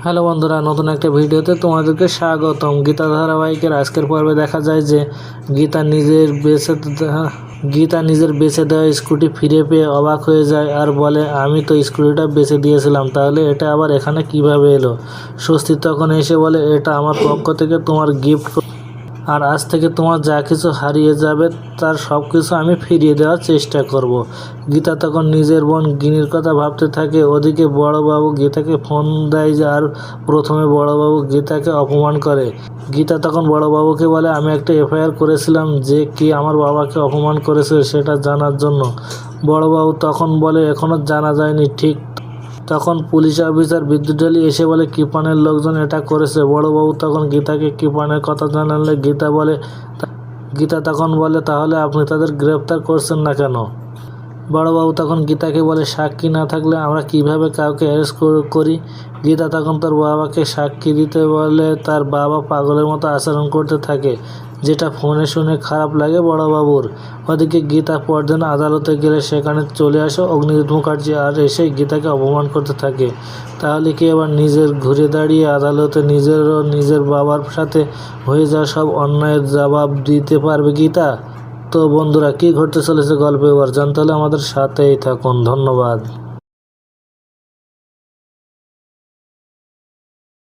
Hello বন্ধুরা, নতুন একটা ভিডিওতে তোমাদেরকে স্বাগতম। গীতা ধারাবাহিকের আজকের পর্বে দেখা যায় যে গীতা নিজের বেচে দেওয়া স্কুটি ফিরে পেয়ে অবাক হয়ে যায় আর বলে, আমি তো স্কুটিটা বেচে দিয়েছিলাম, তাহলে এটা আবার এখানে কিভাবে এলো। স্বস্তি তখন এসে বলে, এটা আমার পক্ষ থেকে তোমার গিফট, আর আজ থেকে তোমার যা কিছু হারিয়ে যাবে তার সব কিছু আমি ফিরিয়ে দেওয়ার চেষ্টা করব। গীতা তখন নিজের বোন গিনির কথা ভাবতে থাকে। ওদিকে বড়বাবু গীতাকে ফোন দেয় আর প্রথমে বড়বাবু গীতাকে অপমান করে। গীতা তখন বড়বাবুকে বলে, আমি একটা এফআইআর করেছিলাম যে কি আমার বাবাকে অপমান করেছে সেটা জানার জন্য। বড়বাবু তখন বলে, এখনো জানা যায়নি। ঠিক তখন পুলিশ অফিসার বিদ্যুৎ ঢালি এসে বলে, কৃপানের লোকজন এটা করেছে। বড়বাবু তখন গীতাকে কৃপানের কথা জানালে গীতা তখন বলে, তাহলে আপনি তাদের গ্রেপ্তার করছেন না কেন? বড়বাবু তখন গীতাকে বলে, সাক্ষী না থাকলে আমরা কিভাবে কাউকে অ্যারেস্ট করি? গীতা তখন তার বাবাকে সাক্ষী দিতে বলে। তার বাবা পাগলের মতো আচরণ করতে থাকে, যেটা ফোনে শুনে খারাপ লাগে বড়বাবুর। ওদিকে গীতা পরদিন আদালতে গেলে সেখানে চলে আসে অগ্নিজিৎ মুখার্জি, আর এসে গীতাকে অপমান করতে থাকে। তাহলে কি এবার নিজের ঘুরে দাঁড়িয়ে আদালতে নিজের বাবার সাথে হয়ে যাওয়া সব অন্যায়ের জবাব দিতে পারবে গীতা? তো বন্ধুরা, কি ঘটতে চলেছে গল্পে এবার জানতে হলে আমাদের সাথেই থাকুন। ধন্যবাদ।